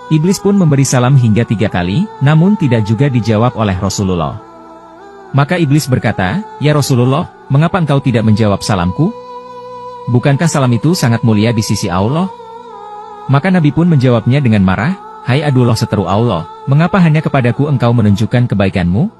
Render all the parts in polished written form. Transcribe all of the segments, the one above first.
Iblis pun memberi salam hingga 3 kali, namun tidak juga dijawab oleh Rasulullah. Maka iblis berkata, "Ya Rasulullah, mengapa engkau tidak menjawab salamku? Bukankah salam itu sangat mulia di sisi Allah?" Maka Nabi pun menjawabnya dengan marah, "Hai Adullah seteru Allah, mengapa hanya kepadaku engkau menunjukkan kebaikanmu?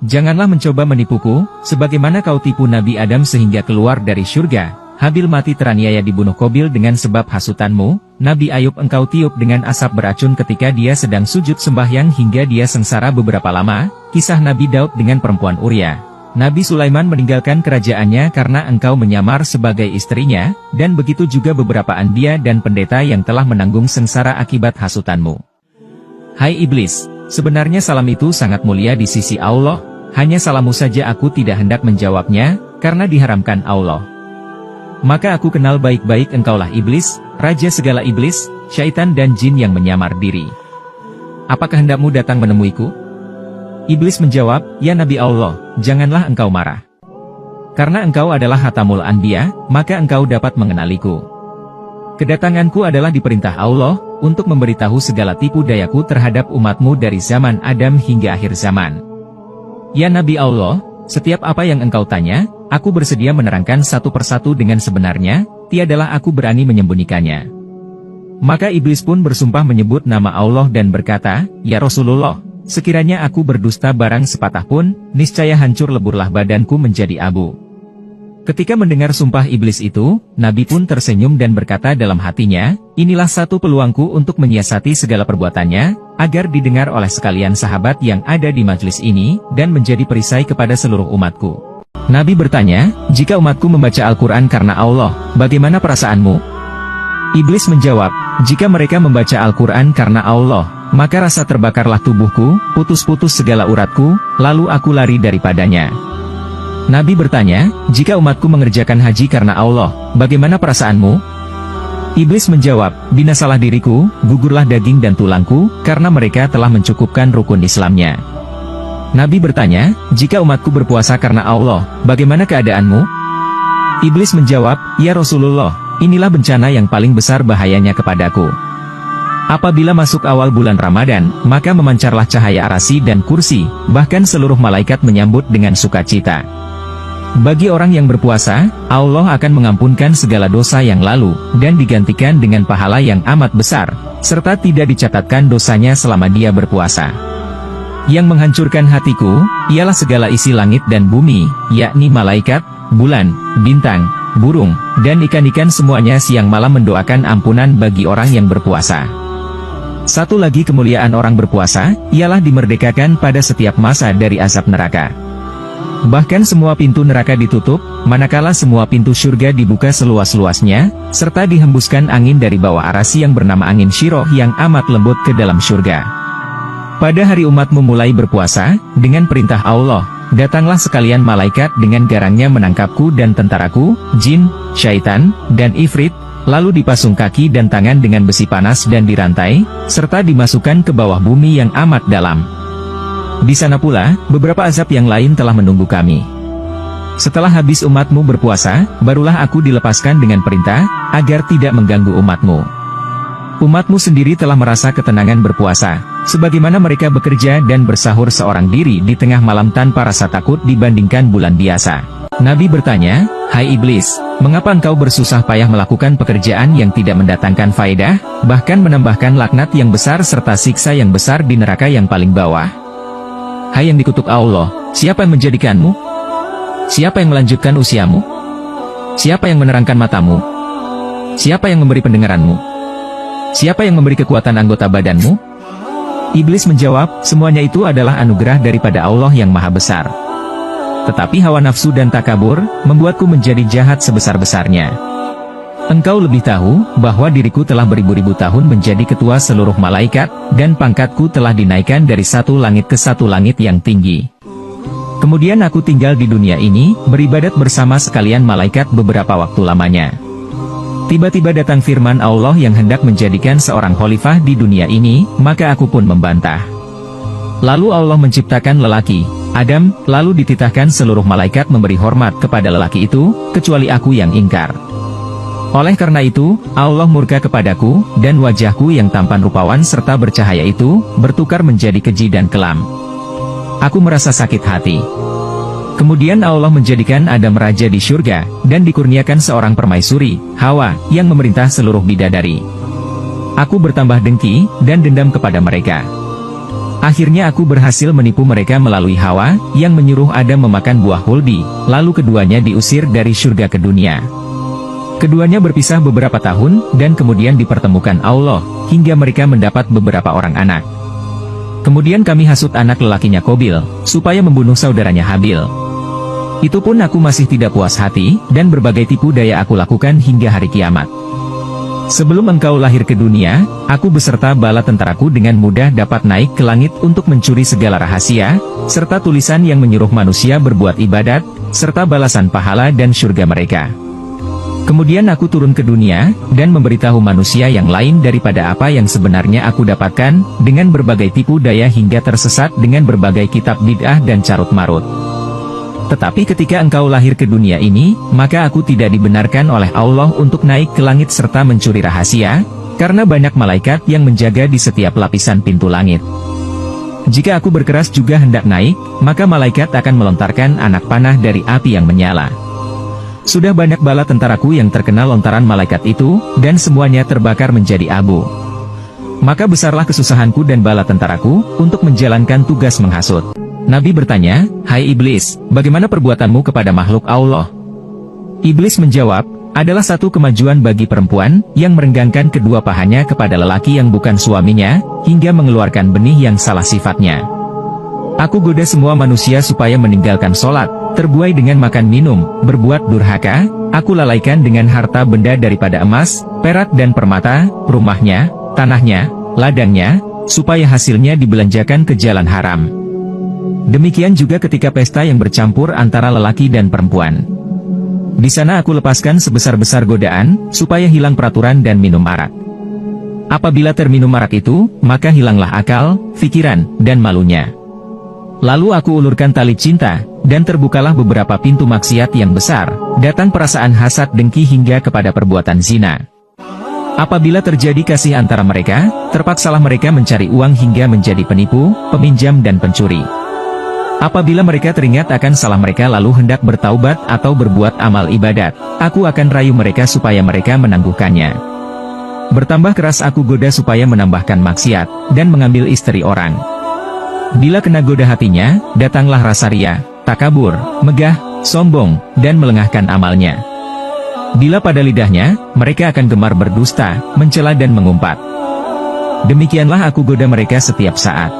Janganlah mencoba menipuku, sebagaimana kau tipu Nabi Adam sehingga keluar dari syurga. Habil mati teraniaya dibunuh Qabil dengan sebab hasutanmu. Nabi Ayub engkau tiup dengan asap beracun ketika dia sedang sujud sembahyang hingga dia sengsara beberapa lama. Kisah Nabi Daud dengan perempuan Uria. Nabi Sulaiman meninggalkan kerajaannya karena engkau menyamar sebagai istrinya, dan begitu juga beberapa anbiya dan pendeta yang telah menanggung sengsara akibat hasutanmu. Hai iblis, sebenarnya salam itu sangat mulia di sisi Allah, hanya salammu saja aku tidak hendak menjawabnya, karena diharamkan Allah. Maka aku kenal baik-baik engkaulah iblis, raja segala iblis, syaitan dan jin yang menyamar diri. Apakah hendakmu datang menemuiku?" Iblis menjawab, "Ya Nabi Allah, janganlah engkau marah. Karena engkau adalah Hatamul Anbiya, maka engkau dapat mengenaliku. Kedatanganku adalah diperintah Allah, untuk memberitahu segala tipu dayaku terhadap umatmu dari zaman Adam hingga akhir zaman. Ya Nabi Allah, setiap apa yang engkau tanya, aku bersedia menerangkan satu persatu dengan sebenarnya, tiadalah aku berani menyembunyikannya." Maka iblis pun bersumpah menyebut nama Allah dan berkata, "Ya Rasulullah, sekiranya aku berdusta barang sepatah pun, niscaya hancur leburlah badanku menjadi abu." Ketika mendengar sumpah iblis itu, Nabi pun tersenyum dan berkata dalam hatinya, "Inilah satu peluangku untuk menyiasati segala perbuatannya, agar didengar oleh sekalian sahabat yang ada di majelis ini, dan menjadi perisai kepada seluruh umatku." Nabi bertanya, "Jika umatku membaca Al-Quran karena Allah, bagaimana perasaanmu?" Iblis menjawab, "Jika mereka membaca Al-Quran karena Allah, maka rasa terbakarlah tubuhku, putus-putus segala uratku, lalu aku lari daripadanya." Nabi bertanya, "Jika umatku mengerjakan haji karena Allah, bagaimana perasaanmu?" Iblis menjawab, "Binasalah diriku, gugurlah daging dan tulangku, karena mereka telah mencukupkan rukun Islamnya." Nabi bertanya, "Jika umatku berpuasa karena Allah, bagaimana keadaanmu?" Iblis menjawab, "Ya Rasulullah, inilah bencana yang paling besar bahayanya kepadaku. Apabila masuk awal bulan Ramadan, maka memancarlah cahaya arasy dan kursi, bahkan seluruh malaikat menyambut dengan sukacita. Bagi orang yang berpuasa, Allah akan mengampunkan segala dosa yang lalu, dan digantikan dengan pahala yang amat besar, serta tidak dicatatkan dosanya selama dia berpuasa. Yang menghancurkan hatiku, ialah segala isi langit dan bumi, yakni malaikat, bulan, bintang, burung, dan ikan-ikan semuanya siang malam mendoakan ampunan bagi orang yang berpuasa. Satu lagi kemuliaan orang berpuasa, ialah dimerdekakan pada setiap masa dari azab neraka. Bahkan semua pintu neraka ditutup, manakala semua pintu surga dibuka seluas-luasnya, serta dihembuskan angin dari bawah arasy yang bernama angin Syiroh yang amat lembut ke dalam surga. Pada hari umatmu mulai berpuasa, dengan perintah Allah, datanglah sekalian malaikat dengan garangnya menangkapku dan tentaraku, jin, syaitan, dan ifrit, lalu dipasung kaki dan tangan dengan besi panas dan dirantai, serta dimasukkan ke bawah bumi yang amat dalam. Di sana pula, beberapa azab yang lain telah menunggu kami. Setelah habis umatmu berpuasa, barulah aku dilepaskan dengan perintah, agar tidak mengganggu umatmu. Umatmu sendiri telah merasa ketenangan berpuasa, sebagaimana mereka bekerja dan bersahur seorang diri di tengah malam tanpa rasa takut dibandingkan bulan biasa. Nabi bertanya, "Hai iblis, mengapa engkau bersusah payah melakukan pekerjaan yang tidak mendatangkan faedah, bahkan menambahkan laknat yang besar serta siksa yang besar di neraka yang paling bawah? Hai yang dikutuk Allah, siapa yang menjadikanmu? Siapa yang melanjutkan usiamu? Siapa yang menerangkan matamu? Siapa yang memberi pendengaranmu? Siapa yang memberi kekuatan anggota badanmu?" Iblis menjawab, "Semuanya itu adalah anugerah daripada Allah yang Maha Besar. Tetapi hawa nafsu dan takabur, membuatku menjadi jahat sebesar-besarnya. Engkau lebih tahu, bahwa diriku telah beribu-ribu tahun menjadi ketua seluruh malaikat, dan pangkatku telah dinaikkan dari satu langit ke satu langit yang tinggi. Kemudian aku tinggal di dunia ini, beribadat bersama sekalian malaikat beberapa waktu lamanya. Tiba-tiba datang firman Allah yang hendak menjadikan seorang khalifah di dunia ini, maka aku pun membantah. Lalu Allah menciptakan lelaki, Adam, lalu dititahkan seluruh malaikat memberi hormat kepada lelaki itu, kecuali aku yang ingkar. Oleh karena itu, Allah murka kepadaku, dan wajahku yang tampan rupawan serta bercahaya itu, bertukar menjadi keji dan kelam. Aku merasa sakit hati. Kemudian Allah menjadikan Adam raja di surga, dan dikurniakan seorang permaisuri, Hawa, yang memerintah seluruh bidadari. Aku bertambah dengki, dan dendam kepada mereka. Akhirnya aku berhasil menipu mereka melalui Hawa, yang menyuruh Adam memakan buah huldi, lalu keduanya diusir dari surga ke dunia. Keduanya berpisah beberapa tahun, dan kemudian dipertemukan Allah, hingga mereka mendapat beberapa orang anak. Kemudian kami hasut anak lelakinya Qabil, supaya membunuh saudaranya Habil. Itu pun aku masih tidak puas hati, dan berbagai tipu daya aku lakukan hingga hari kiamat. Sebelum engkau lahir ke dunia, aku beserta bala tentaraku dengan mudah dapat naik ke langit untuk mencuri segala rahasia, serta tulisan yang menyuruh manusia berbuat ibadat, serta balasan pahala dan surga mereka. Kemudian aku turun ke dunia, dan memberitahu manusia yang lain daripada apa yang sebenarnya aku dapatkan, dengan berbagai tipu daya hingga tersesat dengan berbagai kitab bid'ah dan carut-marut. Tetapi ketika engkau lahir ke dunia ini, maka aku tidak dibenarkan oleh Allah untuk naik ke langit serta mencuri rahasia, karena banyak malaikat yang menjaga di setiap lapisan pintu langit. Jika aku berkeras juga hendak naik, maka malaikat akan melontarkan anak panah dari api yang menyala. Sudah banyak bala tentaraku yang terkena lontaran malaikat itu, dan semuanya terbakar menjadi abu. Maka besarlah kesusahanku dan bala tentaraku, untuk menjalankan tugas menghasut. Nabi bertanya, "Hai Iblis, bagaimana perbuatanmu kepada makhluk Allah?" Iblis menjawab, "Adalah satu kemajuan bagi perempuan, yang merenggangkan kedua pahanya kepada lelaki yang bukan suaminya, hingga mengeluarkan benih yang salah sifatnya. Aku goda semua manusia supaya meninggalkan sholat, terbuai dengan makan minum, berbuat durhaka, aku lalaikan dengan harta benda daripada emas, perak dan permata, rumahnya, tanahnya, ladangnya, supaya hasilnya dibelanjakan ke jalan haram. Demikian juga ketika pesta yang bercampur antara lelaki dan perempuan. Di sana aku lepaskan sebesar-besar godaan, supaya hilang peraturan dan minum arak. Apabila terminum arak itu, maka hilanglah akal, pikiran, dan malunya. Lalu aku ulurkan tali cinta, dan terbukalah beberapa pintu maksiat yang besar, datang perasaan hasad dengki hingga kepada perbuatan zina. Apabila terjadi kasih antara mereka, terpaksalah mereka mencari uang hingga menjadi penipu, peminjam dan pencuri. Apabila mereka teringat akan salah mereka lalu hendak bertaubat atau berbuat amal ibadat, aku akan rayu mereka supaya mereka menangguhkannya. Bertambah keras aku goda supaya menambahkan maksiat, dan mengambil istri orang. Bila kena goda hatinya, datanglah rasa ria, takabur, megah, sombong, dan melengahkan amalnya. Bila pada lidahnya, mereka akan gemar berdusta, mencela dan mengumpat. Demikianlah aku goda mereka setiap saat.